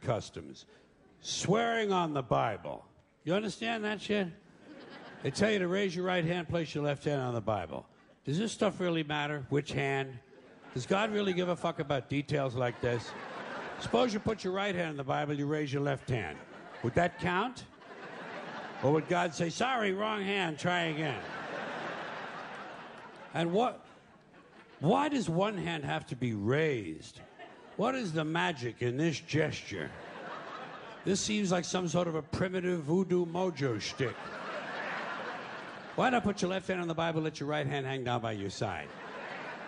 customs. Swearing on the Bible. You understand that shit? They tell you to raise your right hand, place your left hand on the Bible. Does this stuff really matter? Which hand? Does God really give a fuck about details like this? Suppose you put your right hand in the Bible, you raise your left hand. Would that count? Or would God say, sorry, wrong hand, try again? And why does one hand have to be raised? What is the magic in this gesture? This seems like some sort of a primitive voodoo mojo shtick. Why not put your left hand on the Bible, let your right hand hang down by your side?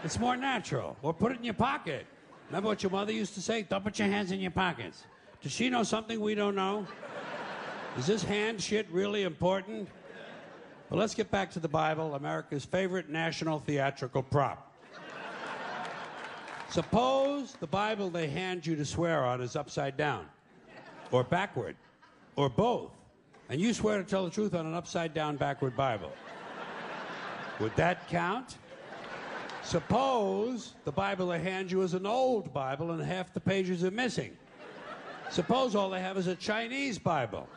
It's more natural. Or put it in your pocket. Remember what your mother used to say? Don't put your hands in your pockets. Does she know something we don't know? Is this hand shit really important? Well, let's get back to the Bible, America's favorite national theatrical prop. Suppose the Bible they hand you to swear on is upside down, or backward, or both, and you swear to tell the truth on an upside-down, backward Bible. Would that count? Suppose the Bible they hand you is an old Bible and half the pages are missing. Suppose all they have is a Chinese Bible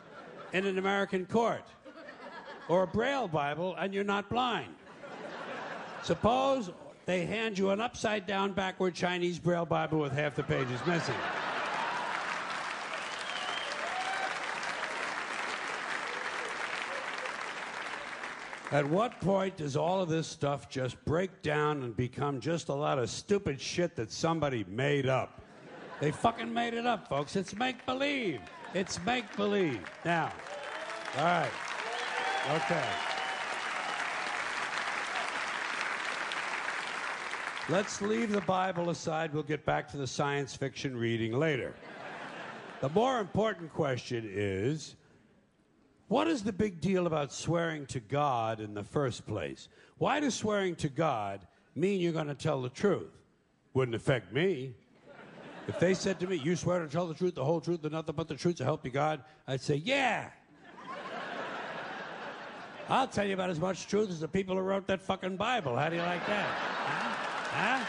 in an American court, or a Braille Bible and you're not blind. Suppose they hand you an upside-down, backward Chinese Braille Bible with half the pages missing. At what point does all of this stuff just break down and become just a lot of stupid shit that somebody made up? They fucking made it up, folks. It's make-believe. It's make-believe. Now, all right. Okay. Let's leave the Bible aside. We'll get back to the science fiction reading later. The more important question is, what is the big deal about swearing to God in the first place? Why does swearing to God mean you're going to tell the truth? Wouldn't affect me. If they said to me, you swear to tell the truth, the whole truth, and nothing but the truth, so help you God, I'd say, yeah. I'll tell you about as much truth as the people who wrote that fucking Bible. How do you like that? Huh?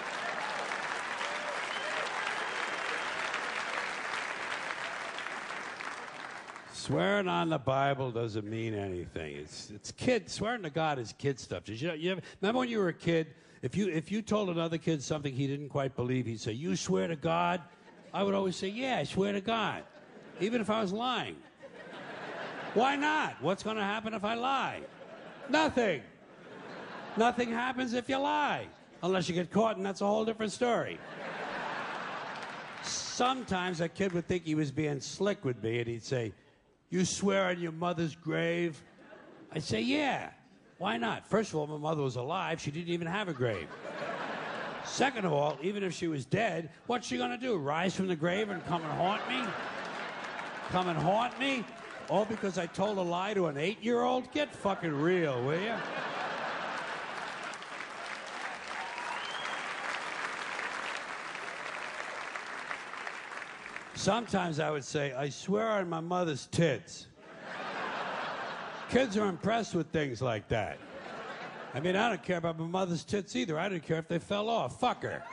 Swearing on the Bible doesn't mean anything. It's kid. Swearing to God is kid stuff. Remember when you were a kid, if you told another kid something he didn't quite believe, he'd say, you swear to God? I would always say, yeah, I swear to God, even if I was lying. Why not? What's going to happen if I lie? Nothing. Nothing happens if you lie, unless you get caught, and that's a whole different story. Sometimes a kid would think he was being slick with me, and he'd say, you swear on your mother's grave? I'd say, yeah. Why not? First of all, my mother was alive. She didn't even have a grave. Second of all, even if she was dead, what's she going to do? Rise from the grave and come and haunt me? Come and haunt me? All because I told a lie to an 8-year-old? Get fucking real, will you? Sometimes I would say, I swear on my mother's tits. Kids are impressed with things like that. I mean, I don't care about my mother's tits either. I don't care if they fell off. Fuck her.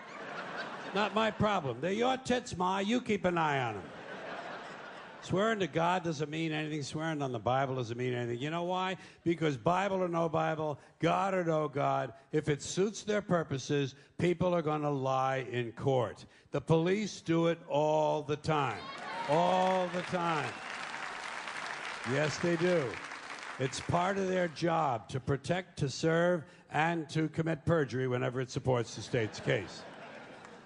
Not my problem. They're your tits, Ma. You keep an eye on them. Swearing to God doesn't mean anything. Swearing on the Bible doesn't mean anything. You know why? Because Bible or no Bible, God or no God, if it suits their purposes, people are going to lie in court. The police do it all the time. All the time. Yes, they do. It's part of their job to protect, to serve, and to commit perjury whenever it supports the state's case.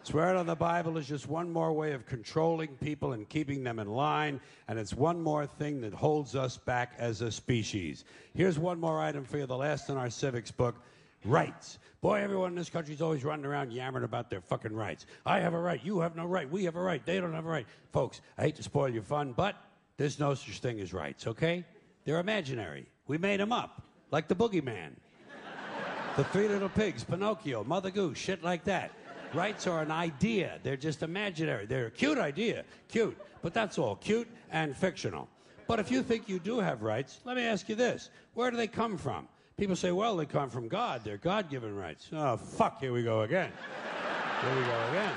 Swearing on the Bible is just one more way of controlling people and keeping them in line, and it's one more thing that holds us back as a species. Here's one more item for you, the last in our civics book, rights. Boy, everyone in this country is always running around yammering about their fucking rights. I have a right, you have no right, we have a right, they don't have a right. Folks, I hate to spoil your fun, but there's no such thing as rights, okay? They're imaginary. We made them up, like the boogeyman. The Three Little Pigs, Pinocchio, Mother Goose, shit like that. Rights are an idea. They're just imaginary. They're a cute idea. Cute. But that's all. Cute and fictional. But if you think you do have rights, let me ask you this. Where do they come from? People say, well, they come from God. They're God-given rights. Oh, fuck. Here we go again. Here we go again.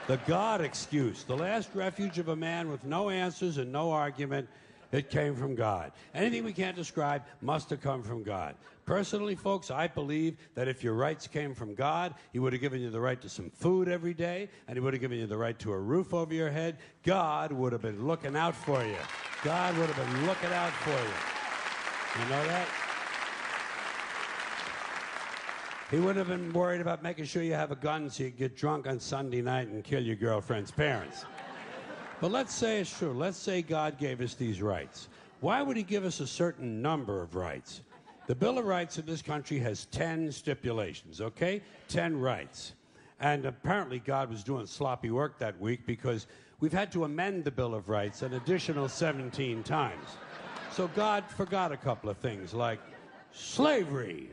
The God excuse, the last refuge of a man with no answers and no argument. It came from God. Anything we can't describe must have come from God. Personally, folks, I believe that if your rights came from God, He would have given you the right to some food every day, and He would have given you the right to a roof over your head. God would have been looking out for you. God would have been looking out for you. You know that? He wouldn't have been worried about making sure you have a gun so you can get drunk on Sunday night and kill your girlfriend's parents. But let's say it's true. Let's say God gave us these rights. Why would He give us a certain number of rights? The Bill of Rights in this country has 10 stipulations, okay? 10 rights. And apparently God was doing sloppy work that week because we've had to amend the Bill of Rights an additional 17 times. So God forgot a couple of things like slavery.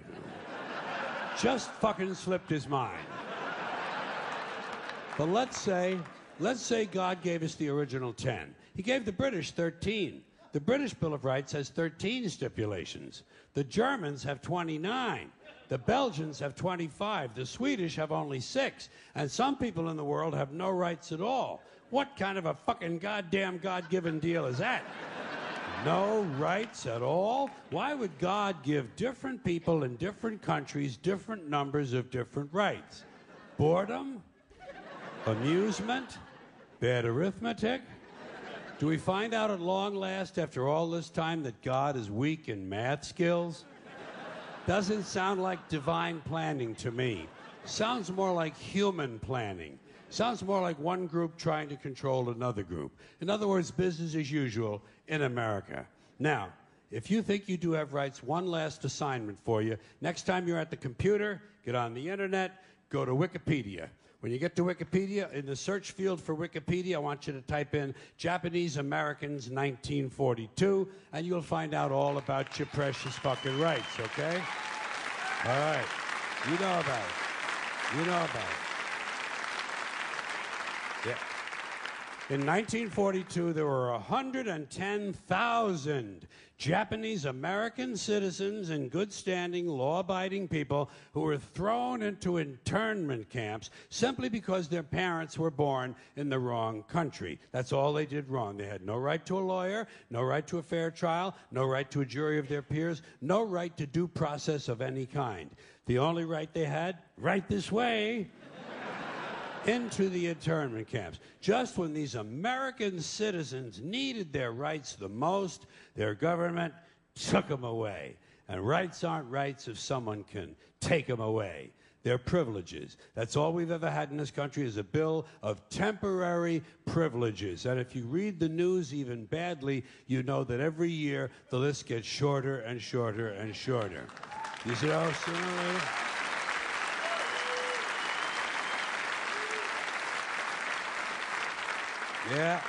Just fucking slipped his mind. But let's say God gave us the original 10. He gave the British 13. The British Bill of Rights has 13 stipulations. The Germans have 29. The Belgians have 25. The Swedish have only 6. And some people in the world have no rights at all. What kind of a fucking goddamn God-given deal is that? No rights at all? Why would God give different people in different countries different numbers of different rights? Boredom? Amusement? Bad arithmetic? Do we find out at long last, after all this time, that God is weak in math skills? Doesn't sound like divine planning to me. Sounds more like human planning. Sounds more like one group trying to control another group. In other words, business as usual in America. Now, if you think you do have rights, one last assignment for you. Next time you're at the computer, get on the internet, go to Wikipedia. When you get to Wikipedia, in the search field for Wikipedia, I want you to type in Japanese Americans 1942, and you'll find out all about your precious fucking rights, okay? All right. You know about it. You know about it. Yeah. In 1942, there were 110,000 Japanese American citizens and good standing, law-abiding people who were thrown into internment camps simply because their parents were born in the wrong country. That's all they did wrong. They had no right to a lawyer, no right to a fair trial, no right to a jury of their peers, no right to due process of any kind. The only right they had, right this way, into the internment camps. Just when these American citizens needed their rights the most, their government took them away. And rights aren't rights if someone can take them away. They're privileges. That's all we've ever had in this country is a bill of temporary privileges. And if you read the news even badly, you know that every year the list gets shorter and shorter and shorter. You see how sooner or later? Yeah.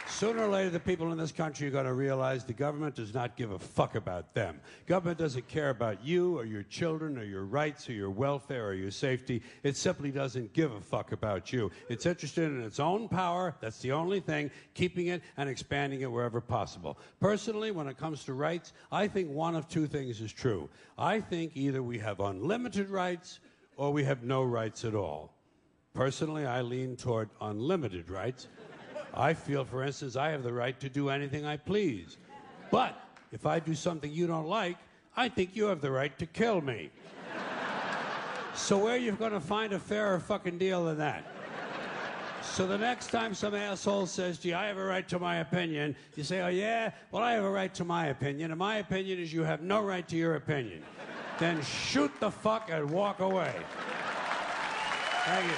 Sooner or later, the people in this country are going to realize the government does not give a fuck about them. Government doesn't care about you or your children or your rights or your welfare or your safety. It simply doesn't give a fuck about you. It's interested in its own power. That's the only thing, keeping it and expanding it wherever possible. Personally, when it comes to rights, I think one of two things is true. I think either we have unlimited rights or we have no rights at all. Personally, I lean toward unlimited rights. I feel, for instance, I have the right to do anything I please. But if I do something you don't like, I think you have the right to kill me. So where are you going to find a fairer fucking deal than that? So the next time some asshole says to you, I have a right to my opinion, you say, oh yeah? Well, I have a right to my opinion, and my opinion is you have no right to your opinion. Then shoot the fuck and walk away. Thank you.